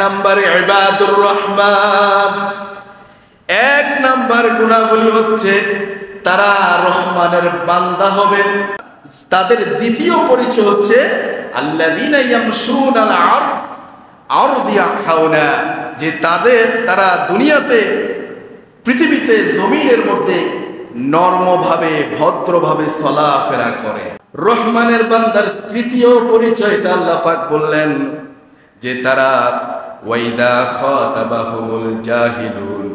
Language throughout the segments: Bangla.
নম্বরে ইবাদুর রহমান, এক নম্বর গুণাবলী হচ্ছে তারা রহমানের বান্দা হবে। তাদের দ্বিতীয় পরিচয় হচ্ছে আল্লাযীনা ইয়ামশুনা আল আরদি হাওনা, যে তারা দুনিয়াতে পৃথিবীতে জমিনের মধ্যে নরমভাবে ভদ্রভাবে চলাফেরা করে। রহমানের বান্দার তৃতীয় পরিচয়টা আল্লাহ পাক বললেন যে তারা ওয়াইদা খাতাবাহুমুল জাহিলুন,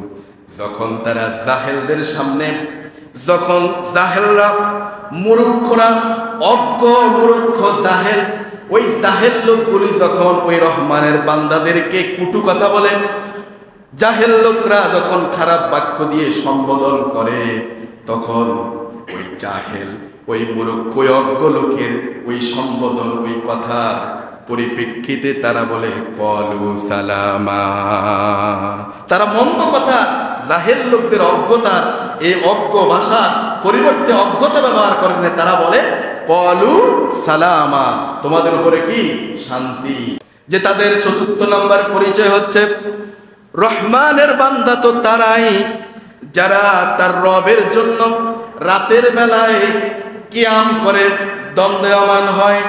যখন তারা জাহেলদের সামনে, যখন জাহেলরা মূর্খরা, অজ্ঞ মূর্খ জাহেল, ওই জাহেল লোকগুলি যখন ওই রহমানের বান্দাদেরকে কটু কথা বলে, জাহেল লোকরা যখন খারাপ বাক্য দিয়ে সম্বোধন করে, তখন ওই জাহেল, ওই মূর্খ, ওই অজ্ঞ লোকের ওই সম্বোধন, ওই কথা পরিপ্রেক্ষিতে তারা বলে কলু সালামা। তারা মন্দ কথা, জাহেল লোকদের অজ্ঞতার এই অজ্ঞ ভাষার পরিবর্তে অজ্ঞতা ব্যবহার করেন, তারা বলে কলু সালামা, তোমাদের উপরে কি শান্তি। যে তাদের চতুর্থ নম্বর পরিচয় হচ্ছে রহমানের বান্দা তো তারাই যারা তার রবের জন্য রাতের বেলায় কিয়াম করে, দণ্ডায়মান হয়,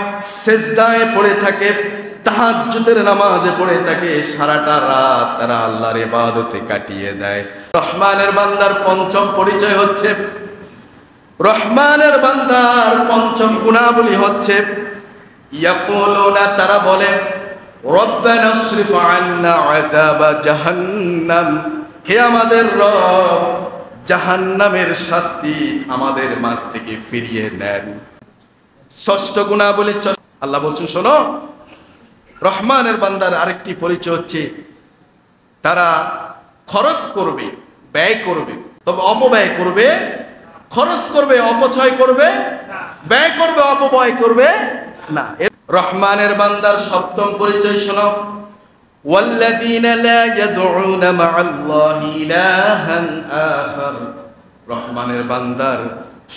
সেজদায় পড়ে থাকে, তাহাজ্জুদের নামাজে পড়ে থাকে, সারাটা রাত তারা আল্লাহর ইবাদতে কাটিয়ে দেয়। রহমানের বান্দার পঞ্চম পরিচয় হচ্ছে, রহমানের বান্দার পঞ্চম গুণাবলী হচ্ছে ইয়াকুলুনা, তারা বলে রব্বানা আসরিফ আন্না আযাবা জাহান্নাম, হে আমাদের রব, জাহান্নামের শাস্তি আমাদের মাঝ থেকে ফিরিয়ে নেন। ষষ্ঠ গুণাবলী আল্লাহ বলছেন, শোনো, রহমানের বান্দার আরেকটি পরিচয় হচ্ছে তারা খরচ করবে, ব্যয় করবে, তবে অপব্যয় করবে। খরচ করবে, অপচয় করবে, ব্যয় করবে, অপব্যয় করবে না। রহমানের বান্দার সপ্তম পরিচয় শোনো, ওয়াল্লাযীনা লা ইয়াদউনা মা'আল্লাহি ইলাহান আখার। রহমানের বান্দার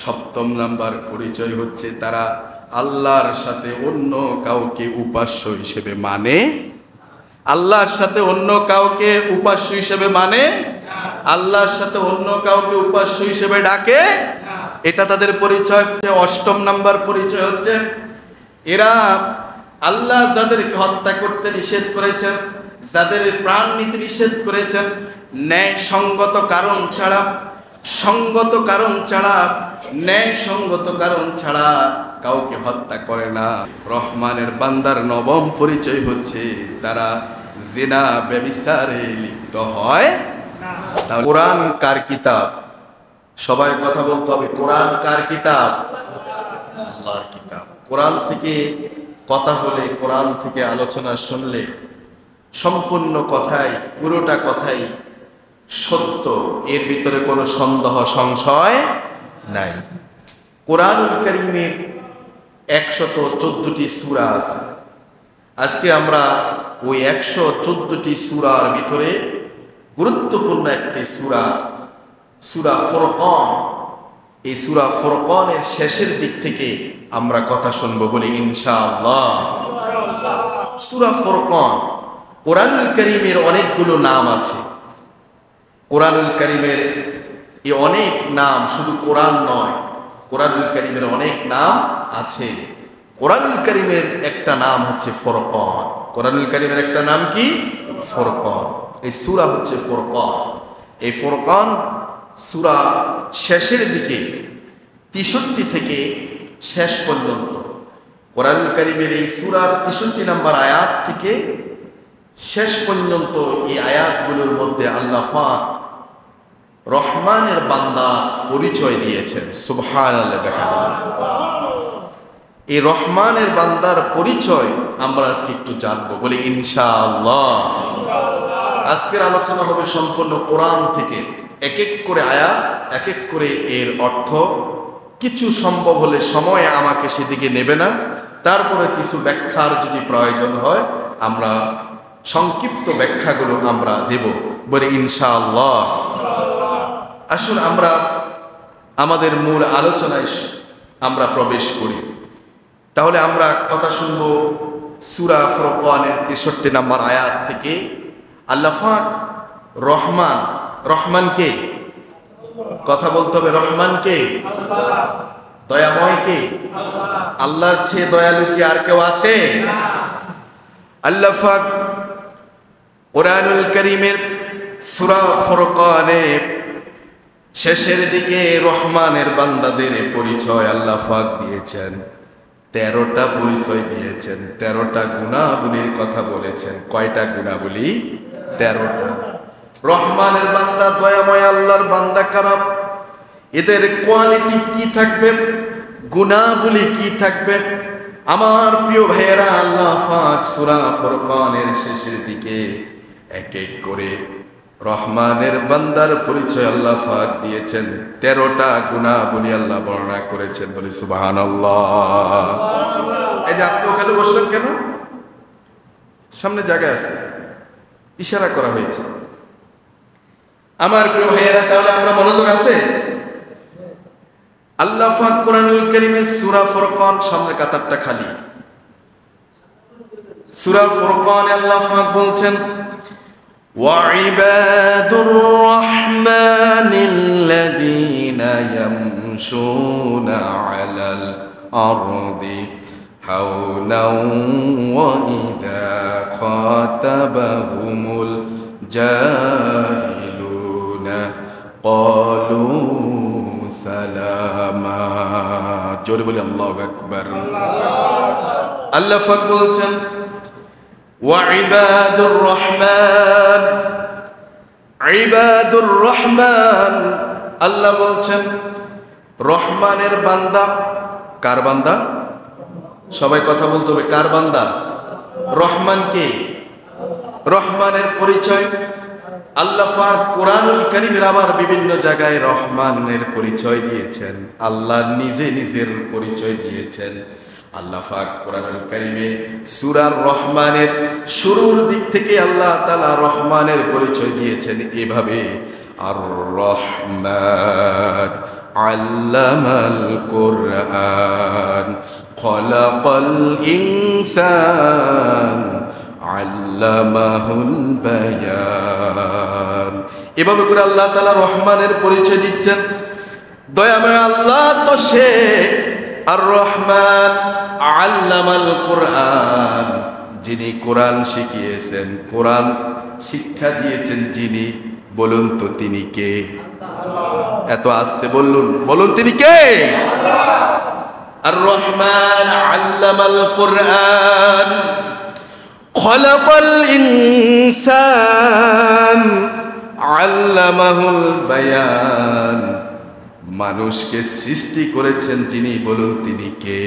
সপ্তম নাম্বার পরিচয় হচ্ছে তারা আল্লাহর সাথে অন্য কাউকে উপাস্য হিসেবে মানে, আল্লাহর সাথে অন্য কাউকে উপাস্য হিসেবে মানে, আল্লাহর সাথে অন্য কাউকে উপাস্য হিসেবে ডাকে, এটা তাদের পরিচয়। অষ্টম নাম্বার পরিচয় হচ্ছে এরা আল্লাহ যাদেরকে হত্যা করতে নিষেধ করেছেন, যাদের প্রাণ নিতে নিষেধ করেছেন, ন্যায় সঙ্গত কারণ ছাড়া, সঙ্গত কারণ ছাড়া, ন্যায় সঙ্গত কারণ ছাড়া কাউকে হত্যা করে না। রহমানের বান্দার নবম পরিচয় হচ্ছে তারা জিনা ব্যভিচারে লিপ্ত হয় না। কোরআন কার কিতাব? সবাই কথা বলতে হবে, কোরআন কার কিতাব? আল্লাহর কিতাব। কোরআন থেকে কথা হলে, কোরআন থেকে আলোচনা শুনলে সম্পূর্ণ কথাই, পুরোটা কথাই সত্য, এর ভিতরে কোনো সন্দেহ সংশয় নাই। কোরআনুল কারীমের 114টি সূরা আছে। আজকে আমরা ওই 114টি সূরার ভিতরে গুরুত্বপূর্ণ একটি সূরা, সূরা ফুরকান, এই সূরা ফুরকানের শেষের দিক থেকে আমরা কথা শুনবো বলে ইনশাআল্লাহ। সূরা ফুরকান, কোরআনুল কারীমের অনেকগুলো নাম আছে। কোরআনুল কারীমের এই অনেক নাম, শুধু কোরআন নয়, কোরআনুল কারীমের অনেক নাম আছে। কোরআনুল কারীমের একটা নাম হচ্ছে ফুরকান। কোরআনুল কারীমের একটা নাম কি? ফুরকান। এই সূরা হচ্ছে ফুরকান। এই ফুরকান সূরা শেষের দিকে 63 থেকে শেষ পর্যন্ত, কোরআনুল কারীমের এই সূরার 63 নম্বর আয়াত থেকে শেষ পর্যন্ত এই আয়াতগুলোর মধ্যে আল্লাহ পাক রহমানের বান্দা পরিচয় দিয়েছেন। সুবহানাল্লাহ। এই রহমানের বান্দার পরিচয় আমরা আজকে একটু জানবো বলে ইনশাআল্লাহ। আজকের আলোচনা হবে সম্পূর্ণ কোরআন থেকে, এক এক করে আয়াত, এক এক করে এর অর্থ, কিছু সম্ভব হলে সময় আমাকে সেদিকে নেবে না, তারপরে কিছু ব্যাখ্যার যদি প্রয়োজন হয় আমরা সংক্ষিপ্ত ব্যাখ্যাগুলো আমরা দেব বলে ইনশাআল্লাহ। আসুন আমরা আমাদের মূল আলোচনায় আমরা প্রবেশ করি। তাহলে আমরা কথা শুনবো সূরা ফুরকানের 63 নম্বর আয়াত থেকে আল্লাহ পাক রহমান, রহমান কে? কথা বলতে হবে, রহমান কে? দয়াময় কে? আল্লাহর চেয়ে দয়ালু কি আর কেউ আছে? আল্লাহ পাক কুরআনুল কারীমের সূরা ফুরকানের শেষের দিকে রহমানের বান্দাদের পরিচয় আল্লাহ পাক দিয়েছেন। 13টা পরিচয় দিয়েছেন, 13টা গুণাবলীর কথা বলেছেন। কয়টা গুণাবলী? 13টা। রহমানের বান্দা, দয়াময় আল্লাহর বান্দা কারা? এদের কোয়ালিটি কি থাকবে, গুণাবলী কি থাকবে? আমার প্রিয় ভাইয়েরা, আল্লাহ পাক সূরা ফুরকানের শেষের দিকে এক এক করে রহমানের বান্দার পরিচয় আল্লাহ পাক দিয়েছেন। 13টা গুণাবলী আল্লাহ বর্ণনা করেছেন। বলি সুবহানাল্লাহ। এই যে আপনি ওখানে বসলেন কেন? সামনে জায়গা আছে, ইশারা করা হয়েছে। আমার প্রিয় ভাইয়েরা, তাহলে আমরা মনোযোগ আছে? আল্লাহ পাক কোরআনুল কারীমের সূরা ফুরকান, সামনের কাতারটা খালি। সূরা ফুরকানে আল্লাহ পাক বলছেন, وعباد الرحمن الذين يمشون على الأرض هونا وإذا خاطبهم الجاهلون قالوا سلاما। জোরে বলি আল্লাহু আকবার। আল্লাহ পাক বলছেন, وعباد الرحمن, عباد الرحمن, আল্লাহ বলছেন রহমানের বান্দা। কার বান্দা? সবাই কথা বলতে হবে, কার বান্দা? রহমান কে? রহমানের পরিচয় আল্লাহ পাক কোরআনুল কারীমের আবার বিভিন্ন জায়গায় রহমানের পরিচয় দিয়েছেন। আল্লাহ নিজে নিজের পরিচয় দিয়েছেন। আল্লাহ পাক কোরআনুল কারীমে সূরা রহমানের শুরুর দিক থেকে আল্লাহ তাআলা রহমানের পরিচয় দিয়েছেন এভাবে, আর রহমান আল্লামাল কুরআন খলাকাল ইনসান আল্লামাহুল বায়ান। এভাবে করে আল্লাহ তাআলা রহমানের পরিচয় দিচ্ছেন। দয়াময় আল্লাহ তো সে আর রহমান আল্লামাল কুরআন, যিনি কোরআন শিখিয়েছেন, কোরআন শিক্ষা দিয়েছেন যিনি। বলুন তো তিনি কে? এত আস্তে বলুন, বলুন তিনি কে? আর রহমান আল্লামাল কুরআন খলাকাল ইনসান আল্লামাহুল বায়ান। মানুষকে সৃষ্টি করেছেন যিনি, বলুন তিনি কে?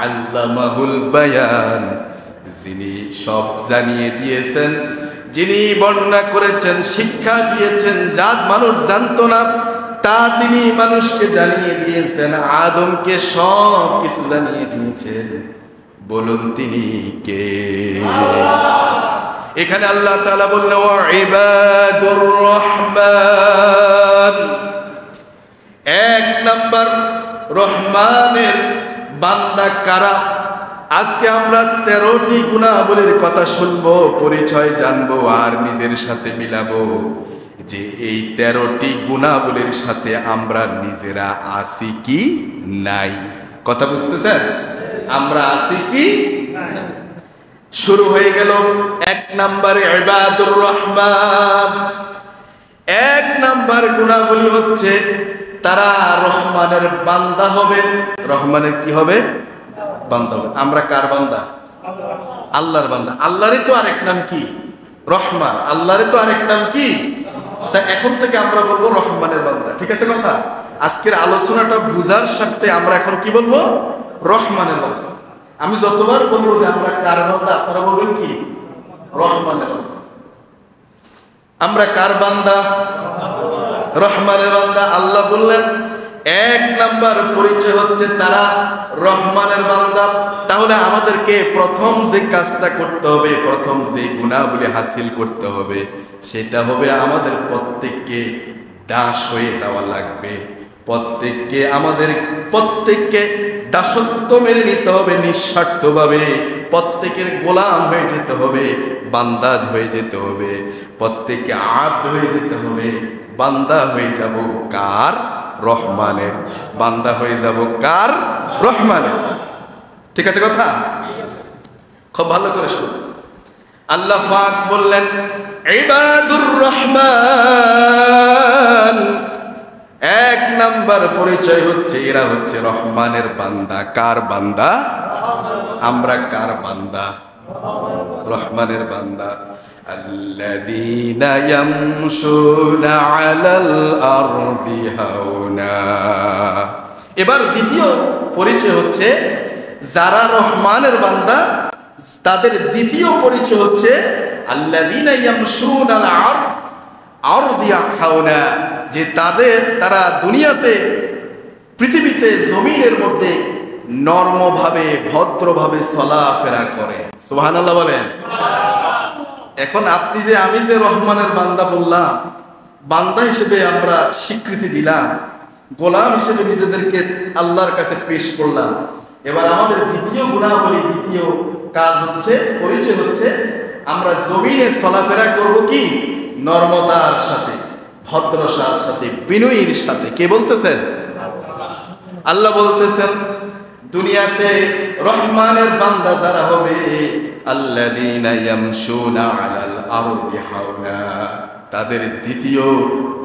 আল্লামাহুল বায়ান, যিনি সব জানিয়ে দিয়েছেন, যিনি বর্ণনা করেছেন, শিক্ষা দিয়েছেন, যা মানুষ জানতো না তা তিনি মানুষকে জানিয়ে দিয়েছেন। আদমকে সব কিছু জানিয়ে দিয়েছেন। বলুন তিনি কে? এখানে আল্লাহ তাআলা বললেন ওয়া ইবাদুর রহমান। এক নাম্বার রহমানের বান্দা কারা? আজকে আমরা 13টি গুণাবলীর কথা শুনবো, পরিচয় জানবো, আর নিজের সাথে মিলাবো যে এই 13টি গুণাবলীর সাথে আমরা নিজেরা আছি কি নাই। কথা বুঝতেছেন? আমরা আছি কি নাই। শুরু হয়ে গেল 1 নম্বরে ইবাদুর রহমান। 1 নম্বর গুণাবলী হচ্ছে তারা রহমানের বান্দা হবে। রহমানের কি হবে? বান্দা হবে। আমরা কার বান্দা? আল্লাহর বান্দা। আল্লাহরই তো আরেক নাম কি? রহমান। আল্লাহরই তো আরেক নাম কি? তা এখন থেকে আমরা বলবো রহমানের বান্দা। ঠিক আছে কথা? আজকের আলোচনাটা বুঝার স্বার্থে আমরা এখন কি বলবো? রহমানের বান্দা। আমি যতবার বলবো যে আমরা কার বান্দা, আপনারা বলবেন কি? রহমানের বান্দা। আমরা কার বান্দা? রহমানের বান্দা। আল্লাহ বললেন 1 নাম্বার পরিচয় হচ্ছে তারা রহমানের বান্দা। তাহলে আমাদেরকে প্রথম যে কাজটা করতে হবে, প্রথম যে গুণাবলী হাসিল করতে হবে, সেটা হবে আমাদের প্রত্যেককে দাস হয়ে যাওয়া লাগবে। আমাদের প্রত্যেককে দাসত্ব মেনে নিতে হবে নিঃস্বার্থভাবে, প্রত্যেকের গোলাম হয়ে যেতে হবে, বান্দাজ হয়ে যেতে হবে, প্রত্যেকে আব্দ হয়ে যেতে হবে। বান্দা হয়ে যাব কার? রহমানের। বান্দা হয়ে যাব কার? রহমানের। ঠিক আছে কথা? খুব ভালো করে শুনুন। আল্লাহ পাক বললেন ইবাদুর রহমান, এক নাম্বার পরিচয় হচ্ছে এরা হচ্ছে রহমানের বান্দা। কার বান্দা? আমরা কার বান্দা? রহমানের বান্দা। আল্লাযীনা ইয়ামশুনা আলাল আরদি হাওনা। এবার দ্বিতীয় পরিচয় হচ্ছে যারা রহমানের বান্দা তাদের দ্বিতীয় পরিচয় হচ্ছে আল্লাযীনা ইয়ামশুনা আলাল আরদি হাওনা, যে তারা দুনিয়াতে পৃথিবীতে জমিনের মধ্যে নরমভাবে ভদ্রভাবে চলাফেরা করে। সুবহানাল্লাহ বলেন। এখন আপনি যে আমি যে রহমানের বান্দা বললাম, বান্দা হিসেবে আমরা স্বীকৃতি দিলাম, গোলাম হিসেবে নিজেদেরকে আল্লাহর কাছে পেশ করলাম। এবার আমাদের দ্বিতীয় গুণাবলী, দ্বিতীয় কাজ হচ্ছে, পরিচয় হচ্ছে আমরা জমিনে চলাফেরা করব কি? নর্মতার সাথে, ভদ্রতার সাথে, বিনয়ীর সাথে। কে বলতেছেন? আল্লাহ বলতেছেন দুনিয়াতে রহমানের বান্দা যারা হবে আল্লাযীনা ইয়ামশুনা আলাল আরদি হাওনা, তাদের দ্বিতীয়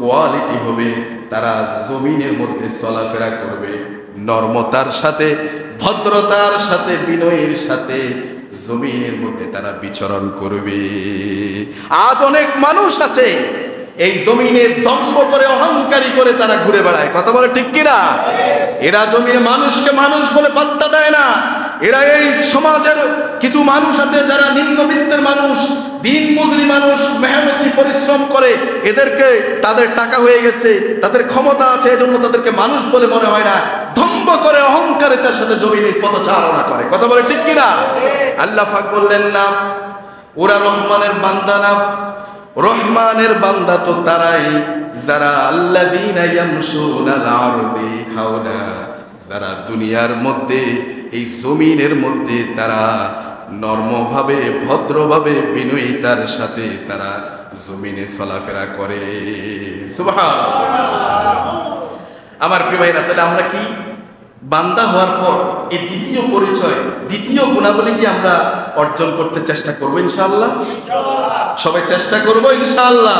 কোয়ালিটি হবে তারা জমিনের মধ্যে চলাফেরা করবে নর্মতার সাথে, ভদ্রতার সাথে, বিনয়ের সাথে জমিনের মধ্যে তারা বিচরণ করবে। আজ অনেক মানুষ আছে এই জমিনে দম্ভ করে, অহংকারী করে তারা ঘুরে বেড়ায়। কথা বলে ঠিক কিনা? এরা জমিনে মানুষকে মানুষ বলে পাত্তা দেয় না। এরা এই সমাজের কিছু মানুষ আছে যারা নিম্নবিত্তের মানুষ, দিন মজুরি মানুষ, মেহনতি পরিশ্রম করে, এদেরকে তাদের টাকা হয়ে গেছে, তাদের ক্ষমতা আছে, এজন্য তাদেরকে মানুষ বলে মনে হয় না। দম্ভ করে অহংকারিতার সাথে জমিনের পদচারণা করে। কথা বলে ঠিক কিনা? আল্লাহ পাক বললেন না ওরা রহমানের বান্দা না। রহমানের বান্দা তো তারাই যারা আল্লাযীনা ইয়ামশুনা আলাল আরদি হাওনা, যারা দুনিয়ার মধ্যে, এই জমিনের মধ্যে তারা নরমভাবে, ভদ্রভাবে, বিনয়িতার সাথে তারা জমিনে চলাফেরা করে। সুবহানাল্লাহ। আমার প্রিয় ভাইরা, তাহলে আমরা কি বান্দা হওয়ার পর এই দ্বিতীয় পরিচয়, দ্বিতীয় গুণাবলী কি আমরা অর্জন করতে চেষ্টা করবো? ইনশাআল্লাহ সবাই চেষ্টা করবো ইনশাআল্লাহ।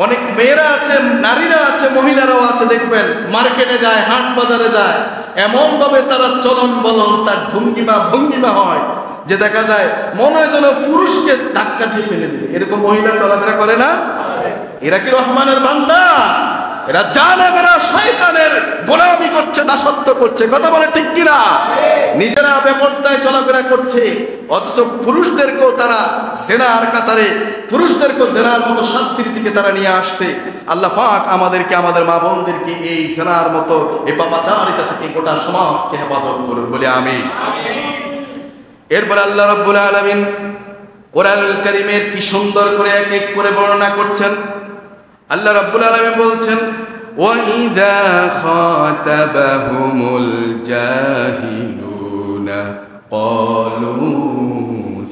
অনেক মেয়েরা আছে, নারীরা আছে, মহিলারাও আছে, দেখবেন মার্কেটে যায়, হাট বাজারে যায়, এমন ভাবে তারা চলন বলন, তার ভঙ্গিমা হয় যে দেখা যায় মনে হয় যেন পুরুষকে ধাক্কা দিয়ে ফেলে দিবে। এরকম মহিলা চলাফেরা করে না? এরা কি রহমানের বান্দা? এরা জালেমেরা শয়তানের গোলামি করছে, দাসত্ব করছে। কথা বলে ঠিক কিনা? নিজেরা বেপরদায় চলাফেরা করছে, অথচ পুরুষদেরকেও তারা জেনার কাতারে, পুরুষদেরকেও জেনার মতো শাস্তির দিকে তারা নিয়ে আসছে। আল্লাহ পাক আমাদেরকে, আমাদের মা বোনদেরকে এই জেনার মতো, এই পাপাচারিতা থেকে গোটা সমাজকে হেফাজত করুন বলে আমিন। এরপর আল্লাহ রাব্বুল আলামিন কোরআনুল কারীমের কি সুন্দর করে এক এক করে বর্ণনা করছেন। আল্লাহ রাব্বুল আলামিন বলছেন ওয়াইদা খাতাবাহুমুল জাহিলুনা ক্বালু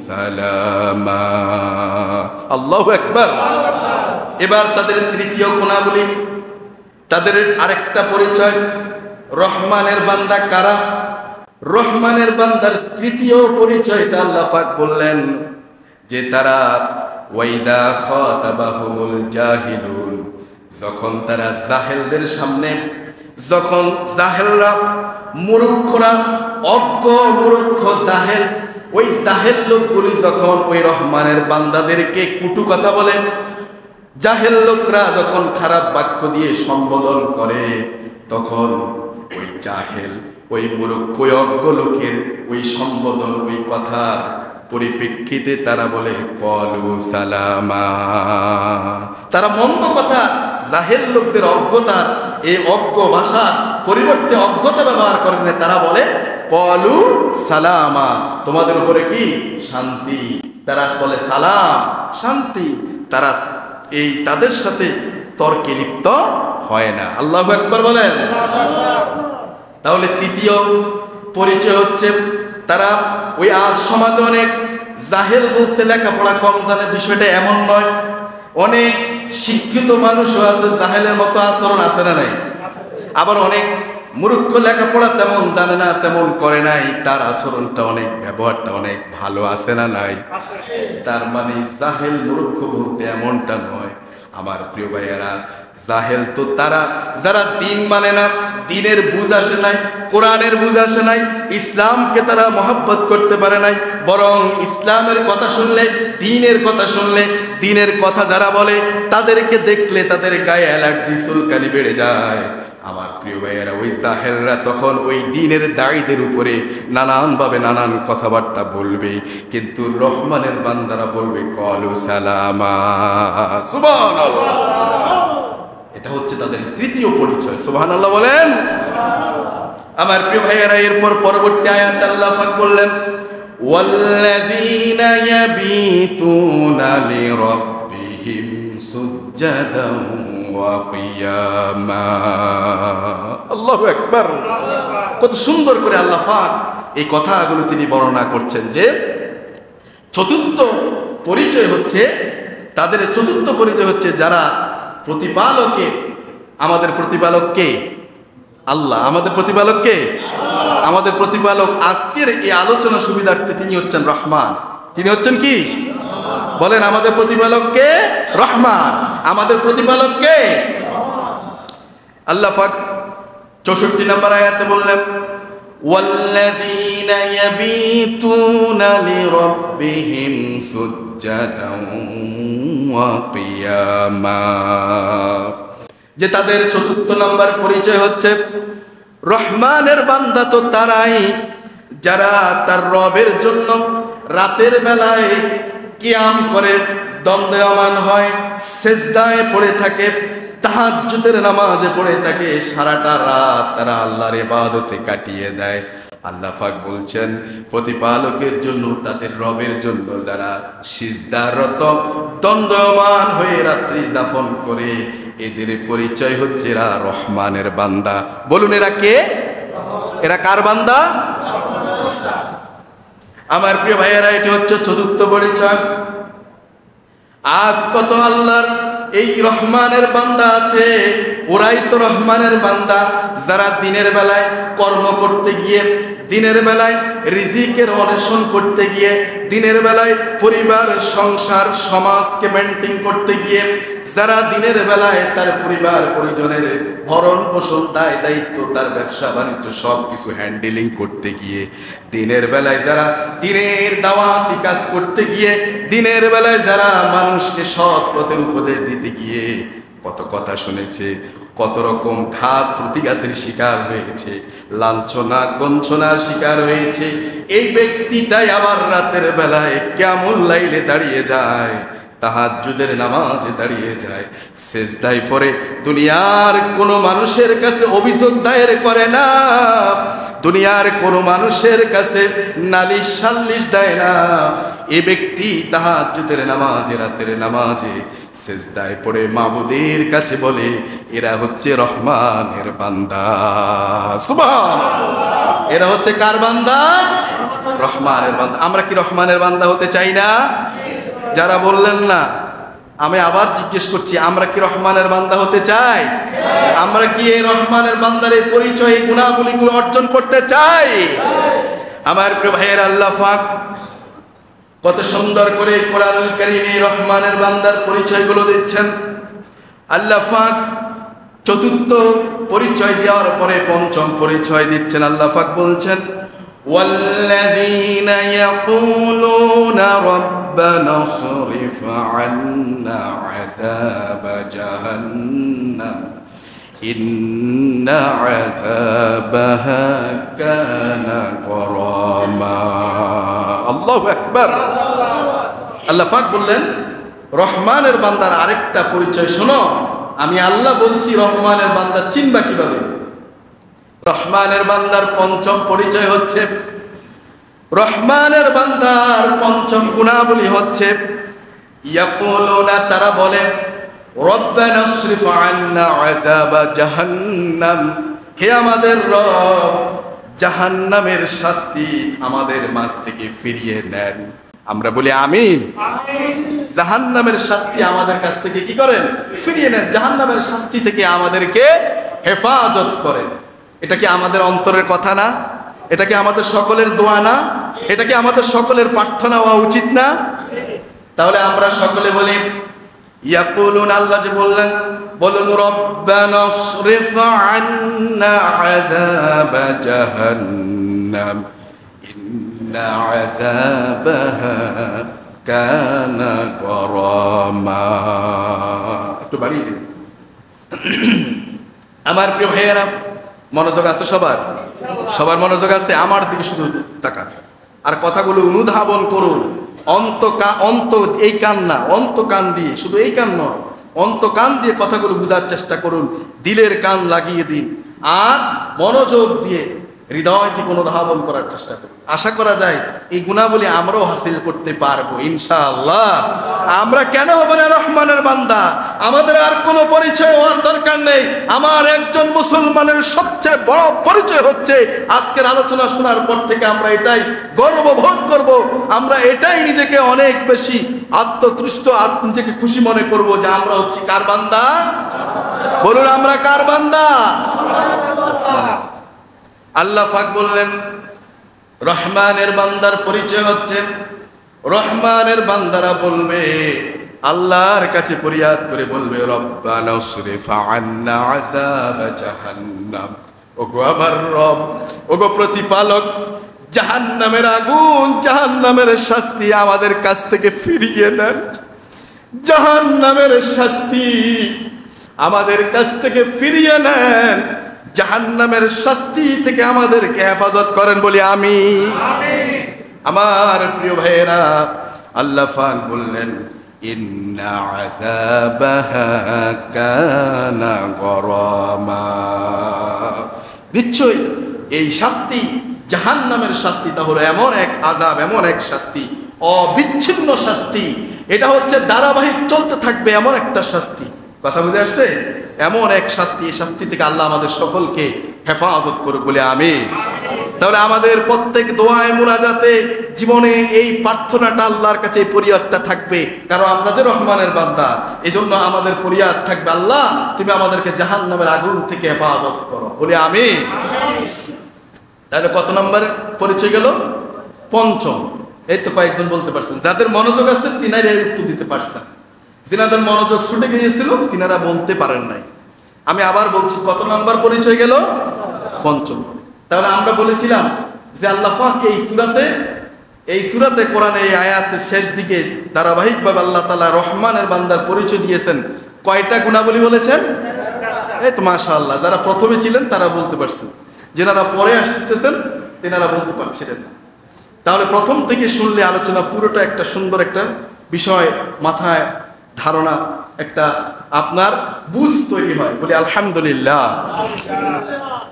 সালামা। আল্লাহু আকবার। এবার তাদের তৃতীয় গুণাবলী, তাদের আরেকটা পরিচয়, রহমানের বান্দা কারা? রহমানের বান্দার তৃতীয় পরিচয়টা আল্লাহ পাক বললেন যে তারা ওয়াইদা খাতাবাহুমুল জাহিলুন, যখন তারা জাহেলদের সামনে, যখন জাহেলরা, মূর্খরা, অজ্ঞ মূর্খ জাহেল, ওই জাহেল লোকগুলি যখন ওই রহমানের বান্দাদেরকে কটু কথা বলে, জাহেল লোকরা যখন খারাপ বাক্য দিয়ে সম্বোধন করে, তখন ওই জাহেল, ওই মূর্খ, ওই অজ্ঞ লোকের ওই সম্বোধন, ওই কথার পরিপ্রেক্ষিতে তারা বলে ক্বালু সালামা। তারা মন্দ কথা, জাহেল লোকদের অজ্ঞতার এই অজ্ঞ ভাষার পরিবর্তে অজ্ঞতা ব্যবহার করেন, তারা বলে ক্বালু সালামা, তোমাদের উপরে কি শান্তি। তারা বলে সালাম, শান্তি। তারা এই তাদের সাথে তর্কে লিপ্ত হয় না। আল্লাহু আকবার বলেন। তাহলে তৃতীয় পরিচয় হচ্ছে তারা ওই আজ সমাজে অনেক জাহেল বলতে লেখাপড়া কম জানে, বিষয়টা এমন নয়। অনেক শিক্ষিত মানুষও আছে, জাহেলের মতো আচরণ আছে না নাই? আবার অনেক মূর্খ, লেখাপড়া তেমন জানে না, তেমন করে নাই, তার আচরণটা অনেক, ব্যবহারটা অনেক ভালো আছে না নাই? তার মানে জাহেল মূর্খ বলতে এমনটা নয়। আমার প্রিয় ভাইয়েরা, জাহেল তো তারা যারা দিন মানে না, দিনের বুঝ আসে নাই, কোরআনের বুঝ আসে নাই, ইসলামকে তারা মহব্বত করতে পারে নাই, বরং ইসলামের কথা শুনলে, দিনের কথা শুনলে, দিনের কথা যারা বলে তাদেরকে দেখলে তাদের গায়ে অ্যালার্জি, চুলকানি বেড়ে যায়। আমার প্রিয় ভাইয়েরা, ওই জাহেলরা তখন ওই দ্বীনের দায়ীদের উপরে নানানভাবে নানান কথাবার্তা বলবে, কিন্তু রহমানের বান্দারা বলবে কলু সালামা, সুবহানাল্লাহ। এটা হচ্ছে তাদের তৃতীয় পরিচয়। সুবহানাল্লাহ বলেন। আমার প্রিয় ভাইয়েরা, এরপর পরবর্তী আয়াত আল্লাহ পাক বললেন ওয়াল্লাযীনা ইয়াবিতুনা লিরাব্বিহিম সুজ্জাদান ওয়া কিয়ামা। আল্লাহু আকবার। কত সুন্দর করে আল্লাহ পাক এই কথাগুলো তিনি বর্ণনা করছেন যে চতুর্থ পরিচয় হচ্ছে তাদের, চতুর্থ পরিচয় হচ্ছে যারা প্রতিপালককে, আমাদের প্রতিপালক কে? আল্লাহ। আমাদের প্রতিপালক কে? আমাদের প্রতিপালক। আজকের এই আলোচনা সুবিধার্থে তিনি হচ্ছেন রহমান। তিনি হচ্ছেন কি? বলেন, আমাদের প্রতিপালক কে? রহমান। আমাদের প্রতিপালক কে? আল্লাহ পাক 64 নম্বর আয়াতে বললেন ওয়াল্লাযীনা ইয়াবিতুনা লিরাব্বিহিম সুজ্জাদান ওয়া কিয়ামা। যে তাদের চতুর্থ নম্বর পরিচয় হচ্ছে রহমানের বান্দা তো তারাই যারা তার রবের জন্য রাতের বেলায় কিয়াম করে, দণ্ডায়মান হয়, সেজদায় পড়ে থাকে, তাহাজ্জুদের নামাজে পড়ে থাকে, সারাটা রাত তারা আল্লাহর ইবাদতে কাটিয়ে দেয়। আল্লাহ পাক বলছেন প্রতিপালকের জন্য, তাদের রবের জন্য যারা সিজদারত, দণ্ডায়মান হয়ে রাত্রি যাপন করে, এদের পরিচয় হচ্ছে এরা রহমানের বান্দা। বলুন, এরা কে? এরা কার বান্দা? আমার প্রিয় ভাইয়েরা, এটি হচ্ছে চতুর্থ পরিচয়। আজ কত আল্লাহর এই রহমানের বান্দা আছে, ওরাই তো রহমানের বান্দা যারা দিনের বেলায় কর্ম করতে গিয়ে, দিনের বেলায় রিজিকের অন্বেষণ করতে গিয়ে, দিনের বেলায় পরিবার, সংসার, সমাজকে মেনটেন করতে গিয়ে, যারা দিনের বেলায় তার পরিবার পরিজনের ভরণ পোষণ, দায় দায়িত্ব, তার ব্যবসা বাণিজ্য সব কিছু হ্যান্ডেলিং করতে গিয়ে, দিনের বেলায় যারা দিনের দাওয়াতি কাজ করতে গিয়ে, দিনের বেলায় যারা মানুষকে সৎ পথের উপদেশ দিতে গিয়ে কত কথা শুনেছে, কত রকম ঘাত প্রতিঘাতের শিকার হয়েছে, লাঞ্ছনা গঞ্ছনার শিকার হয়েছে, এই ব্যক্তিটাই আবার রাতের বেলায় কিয়ামুল লাইলে দাঁড়িয়ে যায়, তাহাজ্জুদের নামাজে দাঁড়িয়ে যায়, সেজদায় পড়ে, দুনিয়ার কোনো মানুষের কাছে অভিযোগ দায়ের করে না, দুনিয়ার কোনো মানুষের কাছে নালিশ সাল্লিশ দেয় না। এ ব্যক্তি তাহাজ্জুদের নামাজে, রাতের নামাজে সেজদায় পড়ে মাবুদের কাছে বলে এরা হচ্ছে রহমানের বান্দা। সুবহানাল্লাহ। এরা হচ্ছে কার বান্দা? রহমানের বান্দা। আমরা কি রহমানের বান্দা হতে চাই না? যারা বললেন না, আমি আবার জিজ্ঞেস করছি, আমরা কি রহমানের বান্দা হতে চাই? আমরা কি এই রহমানের বান্দার এই পরিচয়, এই গুণাবলীগুলো অর্জন করতে চাই? আমার প্রিয় ভাইয়ের, আল্লাহ পাক কত সুন্দর করে কোরআনুল কারীমে রহমানের বান্দার পরিচয়গুলো দিচ্ছেন। আল্লাহ পাক চতুর্থ পরিচয় দেওয়ার পরে পঞ্চম পরিচয় দিচ্ছেন। আল্লাহ পাক বলছেন ওয়াল্লাযীনা ইয়াকুলুনা রাব্বানা সরিফ আন্না আযাবা জাহান্নাম ইন্না আযাবাহা কানা গরামা। আল্লাহু আকবার। আল্লাহ পাক বললেন রহমানের বান্দার আরেকটা পরিচয় শোনো, আমি আল্লাহ বলছি রহমানের বান্দা চিনবা কিভাবে? রহমানের বান্দার পঞ্চম পরিচয় হচ্ছে, রহমানের বান্দার পঞ্চম গুণাবলী হচ্ছে ইয়াকুলুনা, তারা বলে রব্বানা আসরিফ আন্না আযাবা জাহান্নাম, হে আমাদের রব, জাহান্নামের শাস্তি আমাদের মাঝ থেকে ফিরিয়ে নেন। আমরা বলি আমিন। জাহান্নামের শাস্তি আমাদের কাছ থেকে কি করেন? ফিরিয়ে নেন। জাহান্নামের শাস্তি থেকে আমাদেরকে হেফাজত করেন। এটা কি আমাদের অন্তরের কথা না? এটা কি আমাদের সকলের দোয়া না? এটা কি আমাদের সকলের প্রার্থনা হওয়া উচিত না? তাহলে আমরা সকলে বলি ইয়াকুলুন, আল্লাহ যে বললেন, বলুন রব্বানা সরিফ আন্না আযাব জাহান্নাম ইন্না আযাবাহা কানা গরামা। একটু বাড়িয়ে দিন। আমার প্রিয় ভাইয়েরা, মনোযোগ আছে সবার? সবার মনোযোগ আছে? আমার দিকে শুধু তাকান আর কথাগুলো অনুধাবন করুন। অন্ত এই কান না, অন্ত কান দিয়ে, শুধু এই কান নয়, অন্ত কান দিয়ে কথাগুলো বোঝার চেষ্টা করুন। দিলের কান লাগিয়ে দিন আর মনোযোগ দিয়ে হৃদয় থেকে অনুধাবন করার চেষ্টা করুন। আশা করা যায় এই গুণাবলী আমরাও হাসিল করতে পারবো ইনশাআল্লাহ। আমরা কেন হব না রহমানের বান্দা? আমাদের আর কোনো পরিচয় হওয়ার দরকার নেই। আমার একজন মুসলমানের সবচেয়ে বড় পরিচয় হচ্ছে আজকের আলোচনা শোনার পর থেকে আমরা এটাই গর্ববোধ করব, আমরা এটাই নিজেকে অনেক বেশি আত্মতুষ্ট, নিজেকে খুশি মনে করব যে আমরা হচ্ছি কার বান্দা? বলুন আমরা কার বান্দা? আল্লাহ পাক বললেন রহমানের বান্দার পরিচয় হচ্ছে, রহমানের বান্দারা বলবে, আল্লাহর কাছে ফরিয়াদ করে বলবে রব্বানা সরিফ আন্না আযাব জাহান্নাম, ওগো আমার রব, ওগো প্রতিপালক, জাহান্নামের আগুন, জাহান্নামের শাস্তি আমাদের কাছ থেকে ফিরিয়ে নেন। জাহান্নামের শাস্তি আমাদের কাছ থেকে ফিরিয়ে নেন। জাহান্নামের শাস্তি থেকে আমাদেরকে হেফাজত করেন বলি আমি। আমার প্রিয় ভাইয়েরা, আল্লাহ পাক বললেন ইন্না আযাবাহা কানা গরামা, নিশ্চয় এই শাস্তি, জাহান্নামের শাস্তি তা হলো এমন এক আযাব, এমন এক শাস্তি, অবিচ্ছিন্ন শাস্তি। এটা হচ্ছে ধারাবাহিক চলতে থাকবে এমন একটা শাস্তি। কথা বুঝে আসছে? এমন এক শাস্তি, এই শাস্তি থেকে আল্লাহ আমাদের সকলকে হেফাজত করুক বলে আমিন। তাহলে আমাদের প্রত্যেক দোয়ায় মুনাজাতে জীবনে এই প্রার্থনাটা আল্লাহর কাছে, এই ফরিয়াদটা থাকবে, কারণ আমরা যে রহমানের বান্দা, এজন্য আমাদের ফরিয়াদ থাকবে আল্লাহ তুমি আমাদেরকে জাহান্নামের আগুন থেকে হেফাজত করো বলে আমিন। তাহলে কত নম্বর পরিচয় গেল? পঞ্চম। এই তো কয়েকজন বলতে পারছেন, যাদের মনোযোগ আছে তিনারা উত্তর দিতে পারছেন। যিনাদের মনোযোগ ছুটে গিয়েছিল তিনারা বলতে পারেন নাই। আমি আবার বলছি, কত নাম্বার পরিচয় গেল? পঞ্চম। তাহলে আমরা বলেছিলাম যে আল্লাহ পাক এই সূরাতে কোরআনে এই আয়াতের শেষ দিকে ধারাবাহিকভাবে আল্লাহ তাআলা রহমানের বান্দার পরিচয় দিয়েছেন। কয়টা গুণাবলী বলেছেন? এই তো মাশাআল্লাহ, যারা প্রথমে ছিলেন তারা বলতে পারছেন, যেনারা পরে আসতেছেন তেনারা বলতে পারছিলেন না। তাহলে প্রথম থেকে শুনলে আলোচনা পুরোটা একটা সুন্দর একটা বিষয় মাথায় ধারণা, একটা আপনার বুঝ তৈরি হয় বলি আলহামদুলিল্লাহ।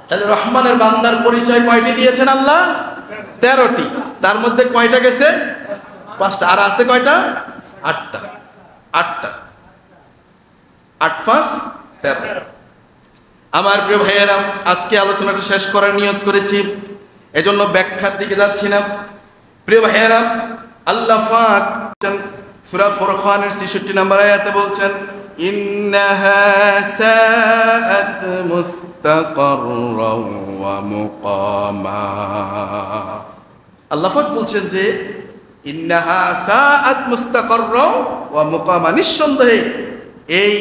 তাহলে রহমানের বান্দার পরিচয় কয়টি দিয়েছেন আল্লাহ? 13টি। তার মধ্যে কয়টা গেছে? 5টা। আর আছে কয়টা? 8টা। 8টা, 8 5 13। আমার প্রিয় ভাইয়েরা, আজকে আলোচনাটা শেষ করার নিয়ত করেছি, এজন্য ব্যাখ্যার দিকে যাচ্ছি না। প্রিয় ভাইয়েরা, আল্লাহ পাক সূরা ফুরকানের 66 নম্বর আয়াতে বলছেন ইন্নাহা সাআত মুস্তাকাররাও ওয়া মুকামা। আল্লাহ পাক বলছেন যে ইন্নাহা সাআত মুস্তাকাররাও ওয়া মুকামা, নিঃসন্দেহে এই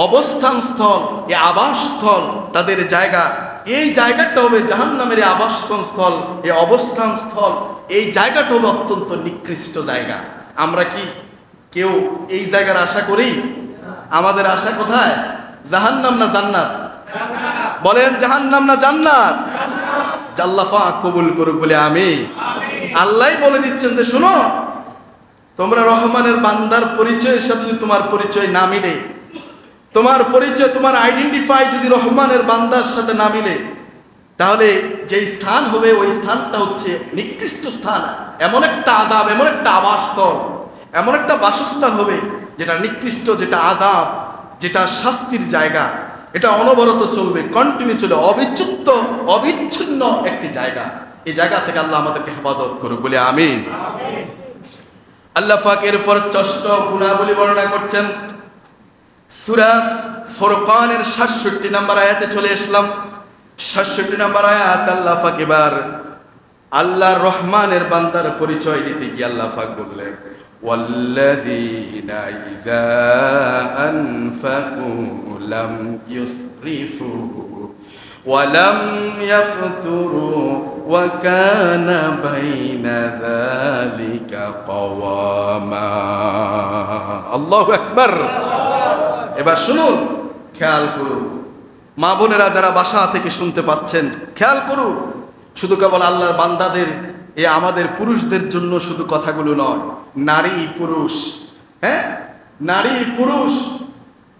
অবস্থানস্থল, এই আবাসস্থল, তাদের জায়গা, এই জায়গাটা হবে জাহান্নামের আবাসস্থল, এই অবস্থানস্থল, এই জায়গাটা হবে অত্যন্ত নিকৃষ্ট জায়গা। আমরা কি কেউ এই জায়গার আশা করি? আমাদের আশা কোথায়? জাহান্নাম না জান্নাত? বলেন জাহান্নাম না জান্নাত? আল্লাহ পাক কবুল করুক বলে আমিন। আল্লাহই বলে দিচ্ছেন যে শোনো, তোমরা রহমানের বান্দার পরিচয়ের সাথে যদি তোমার পরিচয় না মিলে, তোমার পরিচয়, তোমার আইডেন্টিফাই যদি রহমানের বান্দার সাথে না মিলে, তাহলে যেই স্থান হবে ওই স্থানটা হচ্ছে নিকৃষ্ট স্থান। এমন একটা আযাব, এমন একটা আবাসস্থল, এমন একটা বাসস্থান হবে যেটা নিকৃষ্ট, যেটা আযাব, যেটা শাস্তির জায়গা। এটা অনবরত চলবে, কন্টিনিউ চলে, অবিচ্ছেদ্য মুক্ত অবিচ্ছিন্ন একটি জায়গা। এই জায়গা থেকে আল্লাহ আমাদেরকে হেফাজত করুক, বলে আমিন। আল্লাহ পাক এরপর 6টি গুণাবলী বর্ণনা করছেন। সূরা ফুরকানের 67 নম্বর আয়াতে চলে আসলাম। 67 নম্বর আয়াত আল্লাহ পাক এবার আল্লাহর রহমানের বান্দার পরিচয় দিতে গিয়ে আল্লাহ পাক বললেন, ওয়াল্লাযীনা ইযা আনফাকু লাম ইউসরিফু ওয়া লাম ইয়াকতুরু ওয়া কানা বাইনা যালিকা কাওয়ামা। আল্লাহু আকবার। এবার শুনুন, খেয়াল করুন, মা বোনেরা যারা বাসা থেকে শুনতে পাচ্ছেন খেয়াল করুন। শুধু কেবল আল্লাহর বান্দাদের, আমাদের পুরুষদের জন্য শুধু কথাগুলো নয়, নারী পুরুষ, নারী পুরুষ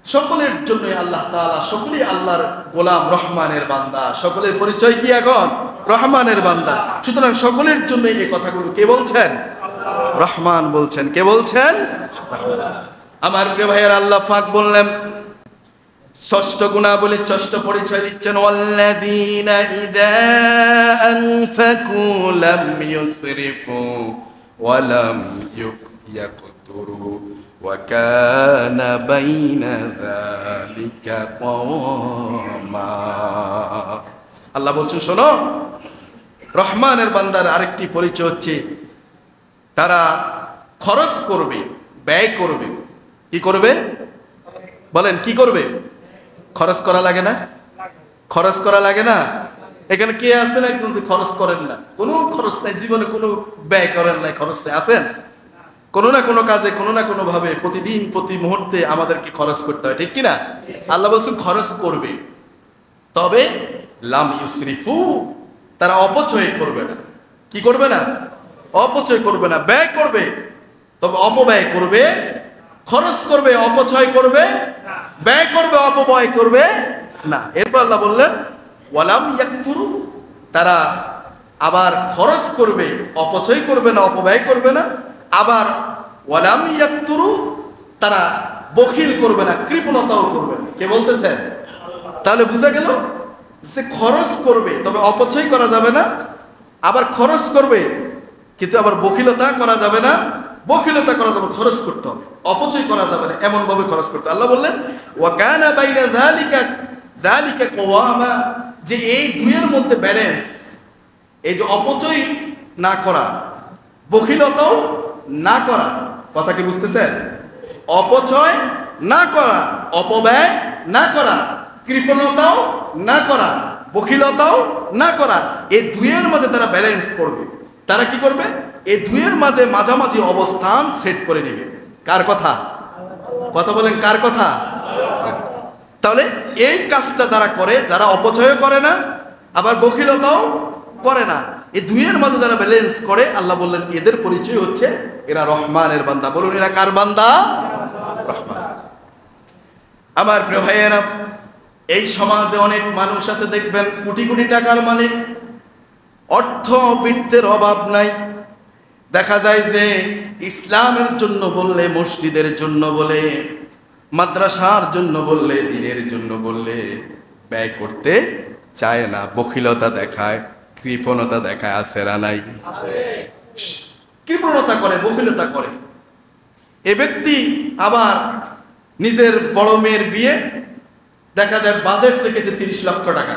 সকলের জন্য আল্লাহ তাআলা, সকলেই আল্লাহর গোলাম, রহমানের বান্দা। সকলের পরিচয় কি এখন? রহমানের বান্দা। সুতরাং সকলের জন্য এই কথাগুলো কে বলছেন? রহমান বলছেন। কে বলছেন? আমার প্রিয় ভাইয়ের আল্লাহ পাক বললেন, 6টি গুণাবলী, 6টি পরিচয় দিচ্ছেন। ওয়াল্লাযীনা ইযা আনফাকু লাম ইউসরিফু ওয়া লাম ইয়াকতুরু ওয়া কানা বাইনা যালিকা কাওয়ামা। আল্লাহ বলছেন, শোনো, রহমানের বান্দার আরেকটি পরিচয় হচ্ছে তারা খরচ করবে, ব্যয় করবে। কি করবে? বলেন, কি করবে? খরচ করা লাগে না? খরচ করা লাগে না? এখানে কে আছেন একজন যে খরচ করেন না? কোনো খরচ নাই, জীবনে কোনো ব্যয় করেন নাই, খরচ নাই? আছেন? কোনো না কোনো কাজে, কোনো না কোনো ভাবে প্রতিদিন, প্রতি মুহূর্তে আমাদেরকে খরচ করতে হয়, ঠিক কিনা? আল্লাহ বলছেন খরচ করবে, তবে লাম ইউসরিফু, তারা অপচয় করবে না। কি করবে না? অপচয় করবে না। ব্যয় করবে, তবে অপব্যয় করবে। খরচ করবে, অপচয় করবে, ব্যয় করবে, অপব্যয় করবে না। এরপর আল্লাহ বললেন, ওয়ালাম ইয়াকতুরু, তারা আবার খরচ করবে, অপচয় করবে না, অপব্যয় করবে না। আবার ওয়ালাম ইয়াকতুরু, তারা বখিল করবে না, কৃপণতাও করবে না। কে বলতেছেন? তাহলে বোঝা গেল যে খরচ করবে, তবে অপচয় করা যাবে না। আবার খরচ করবে, কিন্তু আবার বখিলতা করা যাবে না। বখিলতা করা যাবে, খরচ করতে হবে, অপচয় করা যাবে না, এমন ভাবে খরচ করতে। আল্লাহ বললেন, ওয়া কানা বাইনা যালিকা কাওয়ামা, যে এই দুইয়ের মধ্যে ব্যালেন্স, এই যে অপচয় না করা, বখিলতাও না করা, কথা কি বুঝতেছেন? অপচয় না করা, অপব্যয় না করা, কৃপণতাও না করা, বখিলতাও না করা, এই দুইয়ের মাঝে তারা ব্যালেন্স করবে। তারা কি করবে? এই দুইয়ের মাঝে মাঝামাঝি অবস্থান সেট করে নেবে। কার কথা? কথা বলেন, কার কথা? তাহলে এই কাজটা যারা করে, যারা অপচয় করে না, আবার বখিলতাও করে না, এই দুইয়ের মাঝে যারা ব্যালেন্স করে, আল্লাহ বললেন এদের পরিচয় হচ্ছে এরা রহমানের বান্দা। বলুন, এরা কার বান্দা? রহমান। আমার প্রিয় ভাইয়েরা, এই সমাজে অনেক মানুষ আছে, দেখবেন কোটি কোটি টাকার মালিক, অর্থবিত্তের অভাব নাই। দেখা যায় যে ইসলামের জন্য বললে, মসজিদের জন্য বলে, মাদ্রাসার জন্য বললে, দ্বীনের জন্য বললে ব্যয় করতে চায় না, বখিলতা দেখায়, কৃপণতা দেখায়। আছে না নাই? কৃপণতা করে, বখিলতা করে। এ ব্যক্তি আবার নিজের বড় মেয়ের বিয়ে, দেখা যায় বাজেট রেখেছে 30 লক্ষ টাকা,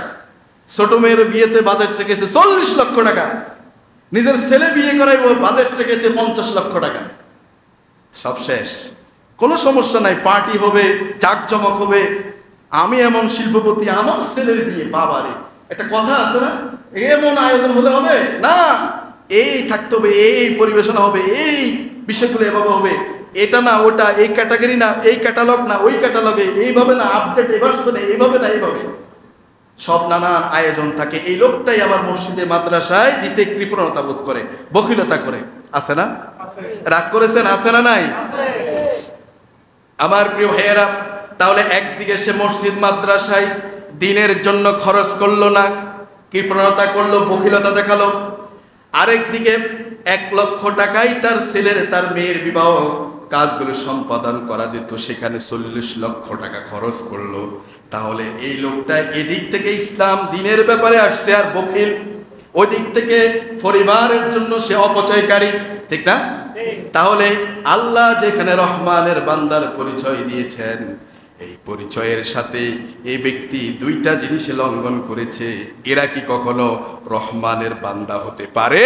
ছোট মেয়ের বিয়েতে বাজেট রেখেছে 40 লক্ষ টাকা, নিজের ছেলে বিয়ে করাইব, বাজেট রেখেছে 50 লক্ষ টাকা। সব শেষ, কোনো সমস্যা নাই, পার্টি হবে, জাঁকজমক হবে, আমি এমন শিল্পপতি, আমার ছেলের বিয়ে। বাবারে, একটা কথা আছে না, এমন আয়োজন হলে হবে না, এই থাকতে হবে, এই পরিবেশনা হবে, এই বিষয়গুলো এভাবে হবে, এটা না ওটা, এই ক্যাটাগরি না, এই ক্যাটালগ না, ওই ক্যাটালগে, এইভাবে না, আপডেট এবার শোনে, এইভাবে না, এইভাবে সব নানান আয়োজন থাকে। এই লোকটাই আবার মসজিদে, মাদ্রাসায় দিতে কৃপণতা বোধ করে, বখিলতা করে। আছে না? রাগ করেছেন? আছে না নাই? আমার প্রিয় ভাইয়েরা, তাহলে একদিকে সে মসজিদ মাদ্রাসায় দিনের জন্য খরচ করলো না, কৃপণতা করলো, বখিলতা দেখালো। আরেকদিকে 1 লক্ষ টাকাই তার ছেলের, তার মেয়ের বিবাহ কাজগুলো সম্পাদন করা যেত, সেখানে 40 লক্ষ টাকা খরচ করলো, তাহলে এই লোকটা এদিক থেকে ইসলাম দিনের ব্যাপারে আসছে আর বকিল, ওই দিক থেকে পরিবারের জন্য সে অপচয়কারী, ঠিক না? তাহলে আল্লাহ যেখানে রহমানের বান্দার পরিচয় দিয়েছেন, এই পরিচয়ের সাথে এই ব্যক্তি দুইটা জিনিস লঙ্ঘন করেছে, এরা কি কখনো রহমানের বান্দা হতে পারে?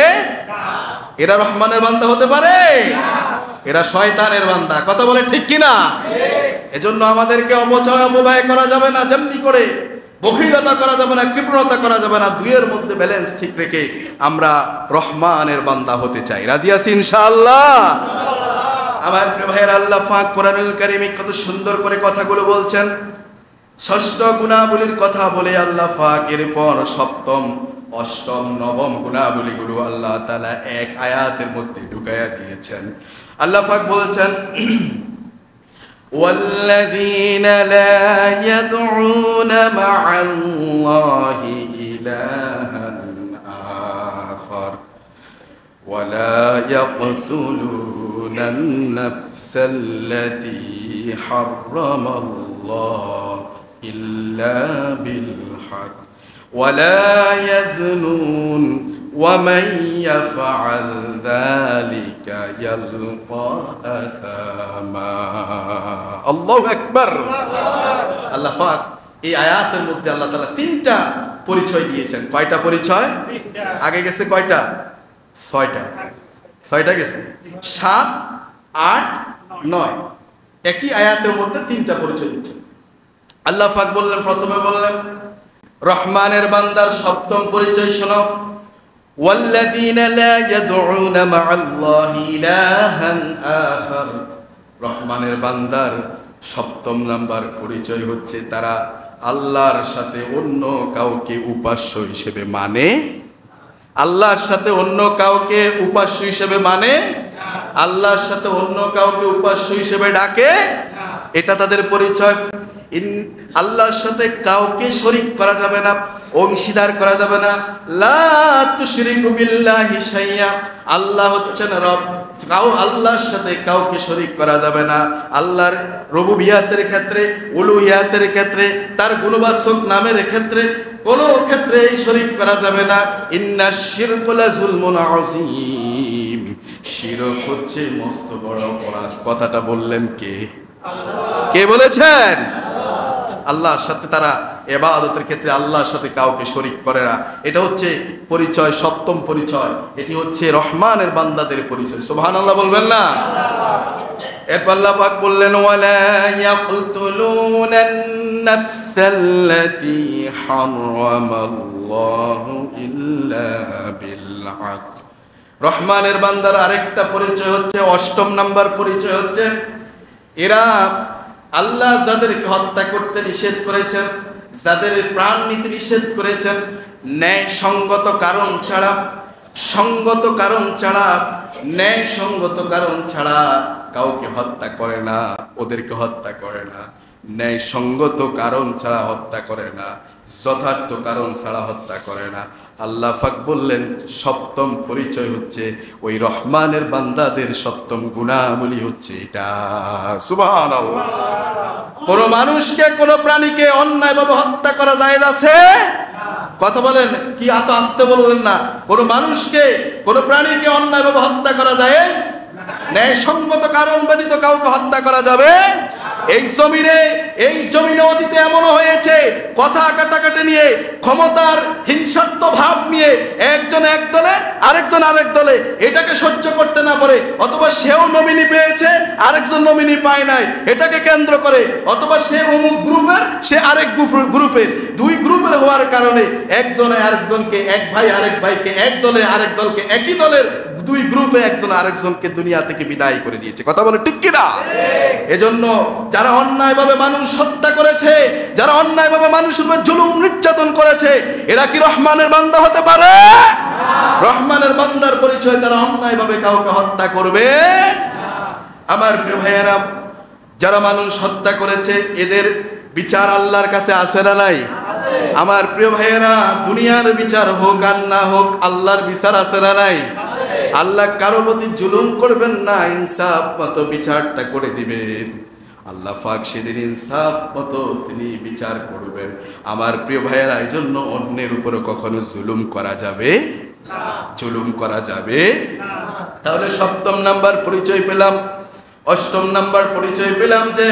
এরা রহমানের বান্দা হতে পারে? এরা শয়তানের বান্দা। কথা বলে ঠিক কিনা? এজন্য আমাদেরকে অপচয় অপব্যয় করা যাবে না, যেমনি করে বখিলতা করা যাবে না, কৃপণতা করা যাবে না। দুইয়ের মধ্যে ব্যালেন্স ঠিক রেখে আমরা রহমানের বান্দা হতে চাই। রাজি আছি ইনশাআল্লাহ? আমার প্রিয় ভাইয়ের, আল্লাহ পাক কোরআনুল কারীমে কত সুন্দর করে কথাগুলো বলছেন। ষষ্ঠ গুণাবলীর কথা বলে আল্লাহ পাক এরপর সপ্তম, অষ্টম, নবম গুণাবলীগুলো আল্লাহ তাআলা এক আয়াতের মধ্যে ঢুকাইয়া দিয়েছেন। আল্লাহ পাক বলছেন, والذين لا يدعون مع الله إلها آخر ولا يقتلون النفس التي حرم الله إلا بالحق ولا يزنون ومن يفعل ذلك يلقى أثاما الله أكبر। আল্লাহ পাক এই আয়াতের মধ্যে আল্লাহ তাআলা তিনটা পরিচয় দিয়েছেন। কয়টা পরিচয়? আগে গেছে কয়টা? ছয়টা গেছে, 7, 8, 9, একই আয়াতের মধ্যে তিনটা পরিচয় দিচ্ছেন। আল্লাহ পাক বললেন, প্রথমে বললেন রহমানের বান্দার সপ্তম পরিচয় শোনো, والذين لا يدعون مع الله إلها آخر। রহমানের বান্দার সপ্তম নাম্বার পরিচয় হচ্ছে তারা আল্লাহর সাথে অন্য কাউকে উপাস্য হিসেবে মানে। আল্লাহর সাথে অন্য কাউকে উপাস্য হিসেবে মানে, আল্লাহর সাথে অন্য কাউকে উপাস্য হিসেবে ডাকে, এটা তাদের পরিচয়। আল্লাহর সাথে কাউকে শরীক করা যাবে না, অংশীদার করা যাবে না। লা তুশরিকু বিল্লাহি শাইয়া, আল্লাহ হচ্ছেন রব, আল্লাহর সাথে কাউকে শরীক করা যাবে না। আল্লাহর রুবুবিয়াতের ক্ষেত্রে, উলুহিয়াতের ক্ষেত্রে, তার গুণবাচক নামের ক্ষেত্রে কোনো ক্ষেত্রে শরীক করা যাবে না। ইন্নাশ শিরকা লাযুলমুন আযীম, শিরক হচ্ছে মস্ত বড় অপরাধ। কথাটা বললেন কে? কে বলেছেন? আল্লাহর সাথে তারা ইবাদতের ক্ষেত্রে আল্লাহর সাথে কাউকে শরীক করে না। এটা হচ্ছে পরিচয়, সপ্তম পরিচয়। এটি হচ্ছে রহমানের বান্দাদের পরিচয়। সুবহানাল্লাহ বলবেন না? এরপর আল্লাহ পাক বললেন, ওয়ালা ইয়াকতুলুনান নাফসাল্লাতী হারামাল্লাহু ইল্লা বিল হক। রহমানের বান্দার আরেকটা পরিচয় হচ্ছে, অষ্টম নাম্বার পরিচয় হচ্ছে, এরা আল্লাহ যাদেরকে হত্যা করতে নিষেধ করেছেন, যাদের প্রাণ নিতে নিষেধ করেছেন, ন্যায় সঙ্গত কারণ ছাড়া, সঙ্গত কারণ ছাড়া, ন্যায় সঙ্গত কারণ ছাড়া কাউকে হত্যা করে না, ওদেরকে হত্যা করে না। ন্যায় সঙ্গত কারণ ছাড়া হত্যা করে না, যথার্থ কারণ ছাড়া হত্যা করে না। আল্লাহ পাক বললেন সপ্তম পরিচয় হচ্ছে ওই রহমানের বান্দাদের সপ্তম গুণাবলী হচ্ছে এটা। সুবহানাল্লাহ। কোন মানুষকে, কোন প্রাণীকে অন্যায়ভাবে হত্যা করা জায়েজ আছে? কথা বলেন, কি এত আসতে বললেন না? কোন মানুষকে, কোন প্রাণীকে অন্যায়ভাবে হত্যা করা জায়েজ? ন্যায়সঙ্গত কারণ ব্যতীত কাউকে হত্যা করা যাবে? এই জমিনে অতীতে এমনও হয়েছে, কথা কাটাকাটি নিয়ে, ক্ষমতার হিংসাত্মক ভাব নিয়ে একজন এক দলে, আরেকজন আরেক দলে, এটাকে সহ্য করতে না পারে, অথবা সেও নমিনি পেয়েছে, আরেকজন নমিনি পায় নাই, এটাকে কেন্দ্র করে, অথবা সে অমুক গ্রুপের, সে আরেক গ্রুপের, দুই গ্রুপের হওয়ার কারণে একজনে আরেকজনকে, এক ভাই আরেক ভাইকে, এক দলে আরেক দলকে, একই দলের দুই গ্রুপে একজন আরেকজনকে দুনিয়া থেকে বিদায় করে দিয়েছে। কথা বলে ঠিক কিনা? এজন্য যারা অন্যায়ভাবে মানুষ হত্যা করেছে, যারা অন্যায়ভাবে মানুষের উপর জুলুম নির্যাতন করেছে, এরা কি রহমানের বান্দা হতে পারে? রহমানের বান্দার পরিচয় তারা অন্যায়ভাবে কাউকে হত্যা করবে। আমার প্রিয় ভাইয়েরা, যারা মানুষ হত্যা করেছে এদের বিচার আল্লাহর কাছে আছে না নাই? আমার প্রিয় ভাইয়েরা, দুনিয়ার বিচার হোক আর না হোক, আল্লাহর বিচার আছে না নাই? আল্লাহ কারো প্রতি জুলুম করবেন না, ইনসাফ মতো বিচারটা করে দিবেন। আল্লাহ পাক সেদিন ইনসাফ মতো তিনি বিচার করবেন। আমার প্রিয় ভাইয়েরা, এই জন্য অন্যের উপরে কখনো জুলুম করা যাবে না, জুলুম করা যাবে না। তাহলে 7ম নাম্বার পরিচয় পেলাম। 8ম নাম্বার পরিচয় পেলাম যে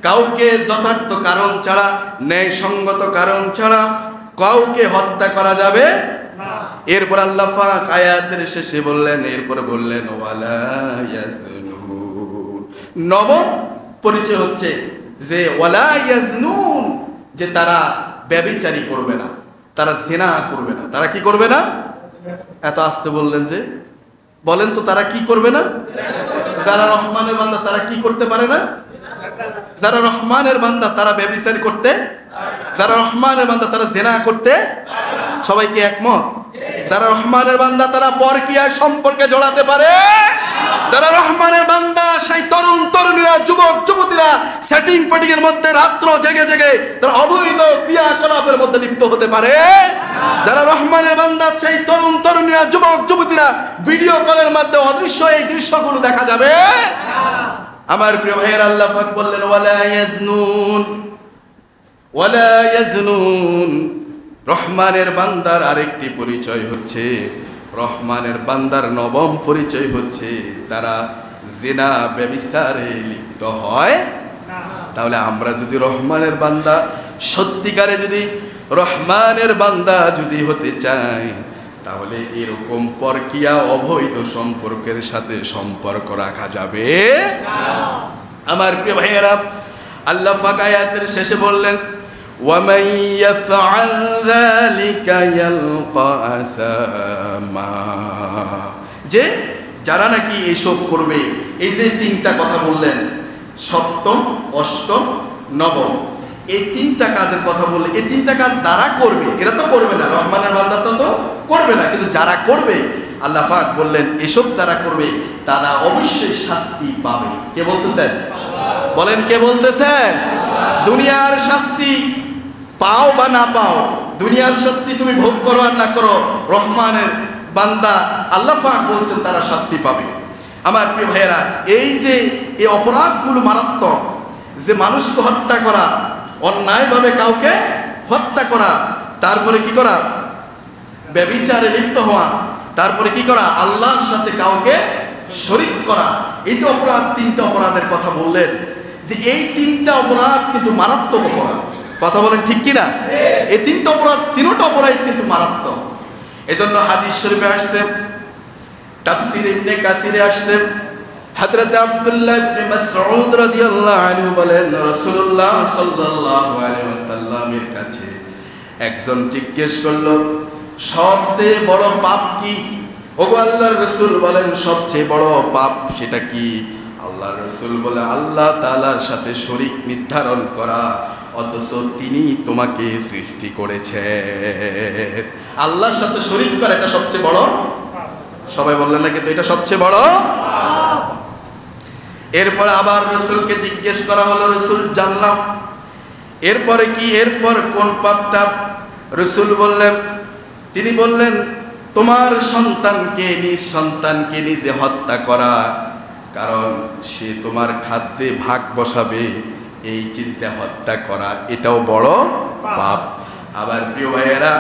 কাউকে যথার্থ কারণ ছাড়া, ন্যায়সঙ্গত কারণ ছাড়া কাউকে হত্যা করা যাবে না। এরপর আল্লাহ পাক আয়াতের শেষে বললেন, এরপর বললেন ওয়ালা ইয়াজনুন। 9ম পরিচয় হচ্ছে যে ওয়ালা ইয়াজনুন, যে তারা ব্যভিচারী করবে না, তারা জিনা করবে না। তারা কি করবে না? এত আস্তে বললেন যে, বলেন তো তারা কি করবে না? যারা রহমানের বান্দা তারা কি করতে পারে না? যারা রহমানের বান্দা তারা ব্যভিচার করতে, যারা রহমানের বান্দা তারা জিনা করতে, সবাই কি একমত? যারা রহমানের বান্দা তারা পরকীয়া সম্পর্কে জড়াতে পারে, যারা রহমানের বান্দা সেই তরুণ তরুণীরা, যুবক যুবতীরা সেটিং পেটিং এর মধ্যে রাত্র জেগে জেগে তারা অবৈধ ক্রিয়াকলাপের মধ্যে লিপ্ত হতে পারে, যারা রহমানের বান্দা সেই তরুণ তরুণীরা, যুবক যুবতীরা ভিডিও কলের মধ্যে অদৃশ্য এই দৃশ্যগুলো দেখা যাবে। আমার প্রিয় ভাইয়ের, আল্লাহ পাক বললেন ওয়ালা ইয়াজনুন, ওয়ালা ইয়াজনুন। রহমানের বান্দার আরেকটি পরিচয় হচ্ছে, রহমানের বান্দার 9ম পরিচয় হচ্ছে তারা জিনা ব্যভিচারে লিপ্ত হয় না। তাহলে আমরা যদি রহমানের বান্দা, সত্যিকারে যদি রহমানের বান্দা যদি হতে চাই, তাহলে এরকম পরকীয়া অবৈধ সম্পর্কের সাথে সম্পর্ক রাখা যাবে না। আমার প্রিয় ভাইয়েরা, আল্লাহ পাক আয়াতের শেষে বললেন وَمَن يَفْعَلْ ذَلِكَ يَلْقَ أَثَامًا, যে যারা নাকি এসব করবে, এই যে 3টা কথা বললেন, 7ম, 8ম, 9ম, এই 3টা কাজের কথা বললেন। এই 3টা কাজ যারা করবে, এরা তো করবে না, রহমানের বান্দা তো করবে না, কিন্তু যারা করবে, আল্লাহ পাক বললেন এসব যারা করবে তারা অবশ্যই শাস্তি পাবে। কে বলতেছেন? বলেন কে বলতেছেন? দুনিয়ার শাস্তি পাও বা না পাও, দুনিয়ার শাস্তি তুমি ভোগ করো আর না করো, রহমানের বান্দা আল্লাহ পাক বলছেন তারা শাস্তি পাবে। আমার প্রিয় ভাইয়েরা, এই যে এই অপরাধগুলো মারাত্মক, যে মানুষকে হত্যা করা, অন্যায়ভাবে কাউকে হত্যা করা, তারপরে কি করা? ব্যভিচারে লিপ্ত হওয়া, তারপরে কি করা? আল্লাহর সাথে কাউকে শরীক করা। এই যে অপরাধ, 3টা অপরাধের কথা বললেন, যে এই 3টা অপরাধ কিন্তু মারাত্মক অপরাধ। কথা বলেন ঠিক কিনা? এই 3টা অপরাধ, 3টা অপরাধ কিন্তু মারাত্মক। এজন্য হাদিস শরীফে আসছে, তাফসীর ইবনে কাসিরে আসছে, হযরত আব্দুল্লাহ ইবনে মাসউদ রাদিয়াল্লাহু আনহু বলেন, রাসূলুল্লাহ সাল্লাল্লাহু আলাইহি ওয়াসাল্লামের কাছে একজন জিজ্ঞেস করল, সবচেয়ে বড় পাপ কি? ওগো আল্লাহর রাসূল বলেন, সবচেয়ে বড় পাপ সেটা কি? আল্লাহর রাসূল বলে, আল্লাহ তাআলার সাথে শরীক নির্ধারণ করা, অথচ তিনি তোমাকে সৃষ্টি করেছেন। আল্লাহর সাথে শরীক করা এটা সবচেয়ে বড়। সবাই বললেন না কিন্তু এটা সবচেয়ে বড়। এরপর আবার রাসূলকে জিজ্ঞেস করা হলো, রাসূল জানলাম, এরপরে কি? এরপর কোন পাপটা? রাসূল বললেন, তিনি বললেন, তোমার সন্তানকে, নিজ সন্তানকে নিজে হত্যা করা, কারণ সে তোমার খাদ্যে ভাগ বসাবে, এই চিন্তা হত্যা করা, এটাও বড় পাপ। আবার প্রিয় ভাইয়েরা,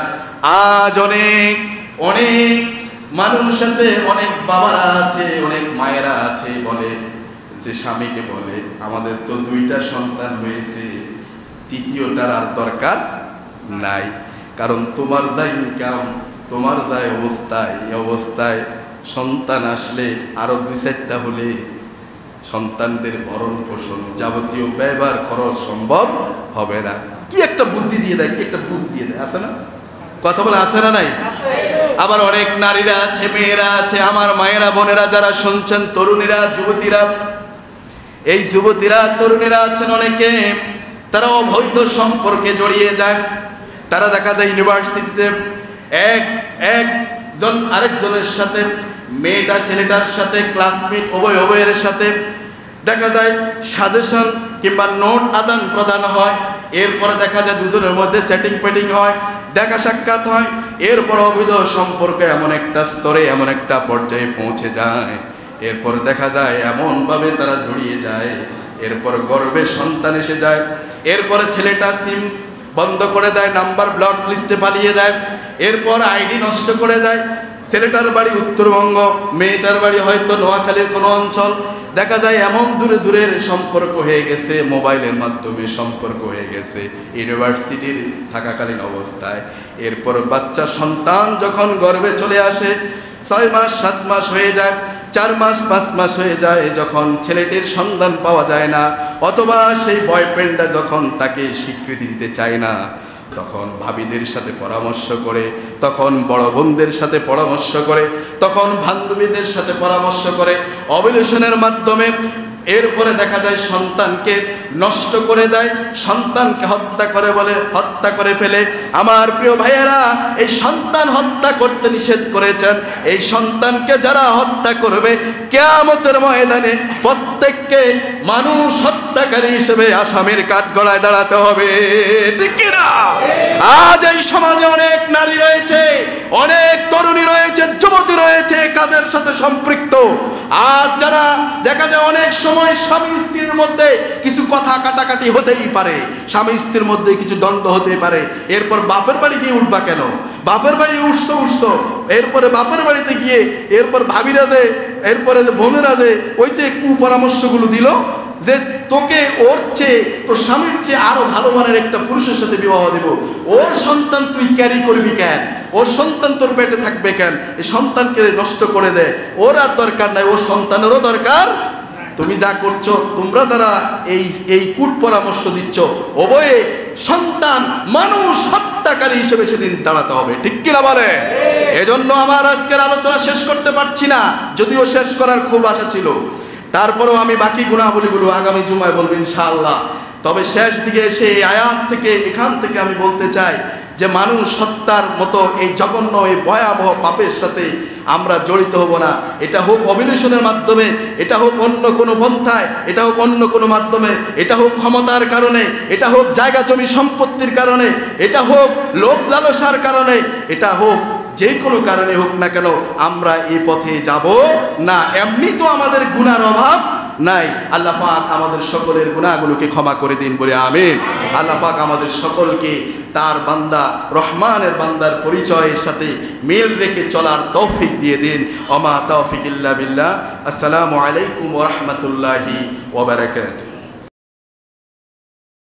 আজ অনেক অনেক মানুষ আছে, অনেক বাবারা আছে, অনেক মায়েরা আছে, বলে যে স্বামীকে বলে, আমাদের তো 2টা সন্তান হয়েছে, 3য়টার আর দরকার নাই, কারণ তোমার যা ইনকাম, তোমার যা অবস্থায়, এই অবস্থায় সন্তান আসলে আরো 2-4টা হলে সন্তানদের ভরণ পোষণ, যাবতীয় ব্যবহার খরচ সম্ভব হবে না। কি একটা বুদ্ধি দিয়ে দেয়, কি একটা বুঝ দিয়ে দেয়, আছে না? কথা বলে আছে না নাই? আবার অনেক নারীরা আছে, মেয়েরা আছে, আমার মায়েরা, বোনেরা যারা শুনছেন, তরুণীরা, যুবতীরা, এই যুবতীরা, তরুণীরা আছেন অনেকে, তারা অবৈধ সম্পর্কে জড়িয়ে যায়। তারা দেখা যায় ইউনিভার্সিটিতে একজন আরেকজনের সাথে, মেয়েটা ছেলেটার সাথে, ক্লাসমেট উভয়ের সাথে দেখা যায় সাজেশন কিংবা নোট আদান প্রদান হয়। এরপরে দেখা যায় দুজনের মধ্যে সেটিং পেটিং হয়, দেখা সাক্ষাৎ হয়। এরপর অবৈধ সম্পর্ক এমন একটা স্তরে এমন একটা পর্যায়ে পৌঁছে যায়, এরপর দেখা যায় এমনভাবে তারা জড়িয়ে যায়, এরপর গর্ভে সন্তান এসে যায়, এরপরে ছেলেটা সিম বন্ধ করে দেয়, নাম্বার ব্লক লিস্টে পালিয়ে দেয়, এরপর আইডি নষ্ট করে দেয়। ছেলেটার বাড়ি উত্তরবঙ্গ, মেয়েটার বাড়ি হয়তো নোয়াখালীর কোনো অঞ্চল। দেখা যায় এমন দূরে দূরের সম্পর্ক হয়ে গেছে, মোবাইলের মাধ্যমে সম্পর্ক হয়ে গেছে ইউনিভার্সিটির থাকাকালীন অবস্থায়। এরপর বাচ্চা সন্তান যখন গর্ভে চলে আসে, 6 মাস 7 মাস হয়ে যায়, 4 মাস 5 মাস হয়ে যায়, যখন ছেলেটির সন্ধান পাওয়া যায় না, অথবা সেই বয়ফ্রেন্ডরা যখন তাকে স্বীকৃতি দিতে চায় না, তখন ভাবিদের সাথে পরামর্শ করে, তখন বড় বোনদের সাথে পরামর্শ করে, তখন বান্ধবীদের সাথে পরামর্শ করে, অভিলেশনের মাধ্যমে এরপরে দেখা যায় সন্তানকে নষ্ট করে দেয়, সন্তানকে হত্যা করে বলে হত্যা করে ফেলে। আমার প্রিয় ভাইয়েরা, এই সন্তান হত্যা করতে নিষেধ করেছেন। এই সন্তানকে যারা হত্যা করবে, কিয়ামতের ময়দানে প্রত্যেককে মানুষ হত্যাকারী হিসেবে আসামির কাঠগড়ায় দাঁড়াতে হবে, ঠিক কি না? আজ এই সমাজে অনেক নারী রয়েছে, অনেক তরুণী রয়েছে, যুবতী রয়েছে কাজের সাথে সম্পৃক্ত। আজ যারা দেখা যায় অনেক সময় স্বামী স্ত্রীর মধ্যে কিছু কথা কাটাকাটি হতেই পারে, স্বামী স্ত্রীর মধ্যে কিছু দ্বন্দ্ব হতে পারে, এরপর বাপের বাড়ি গিয়ে উঠবা কেন? বাপের বাড়ি উঠছো, এরপরে বাপের বাড়িতে গিয়ে এরপর ভাবিরা যে, এরপরে বোনেরা যে ওই যে কুপরামর্শগুলো দিল যে তোকে ওর চেয়ে, তোর স্বামীর চেয়ে আরো ভালো মানের একটা পুরুষের সাথে বিবাহ দেব, ওর সন্তান তুই ক্যারি করবি কেন? ওর সন্তান তোর পেটে থাকবে কেন? এই সন্তানকে নষ্ট করে দে, ওর আর দরকার নাই, ওর সন্তানেরও দরকার। তুমি যা করছো, তোমরা যারা এই কূট পরামর্শ দিচ্ছ, উভয়ে সন্তান মানুষ হত্যাকারী হিসেবে সেদিন দাঁড়াতে হবে, ঠিক কিনা বলে? এজন্য আমার আজকের আলোচনা শেষ করতে পারছি না, যদিও শেষ করার খুব আশা ছিল। তারপরেও আমি বাকি গুণাবলীগুলো আগামী জুমায় বলবো ইনশাআল্লাহ। তবে শেষ দিকে এসে এই আয়াত থেকে, এখান থেকে আমি বলতে চাই যে মানুষ হত্যার মতো এই জঘন্য, এই ভয়াবহ পাপের সাথে আমরা জড়িত হব না। এটা হোক অভিলেশনের মাধ্যমে, এটা হোক অন্য কোনো পন্থায়, এটা হোক অন্য কোনো মাধ্যমে, এটা হোক ক্ষমতার কারণে, এটা হোক জায়গা জমি সম্পত্তির কারণে, এটা হোক লোভ লালসার কারণে, এটা হোক যে কোনো কারণে হোক না কেন, আমরা এই পথে যাব না। এমনি তো আমাদের গুনার অভাব নাই। আল্লাহ পাক আমাদের সকলের গুনাহগুলোকে ক্ষমা করে দিন, বলে আমিন। আল্লাহ পাক আমাদের সকলকে তার বান্দা, রহমানের বান্দার পরিচয়ের সাথে মিল রেখে চলার তৌফিক দিয়ে দিন। ওমা তৌফিক ইল্লা বিল্লাহ। আসসালামু আলাইকুম ওয়া রাহমাতুল্লাহি ওয়া বারাকাতুহু।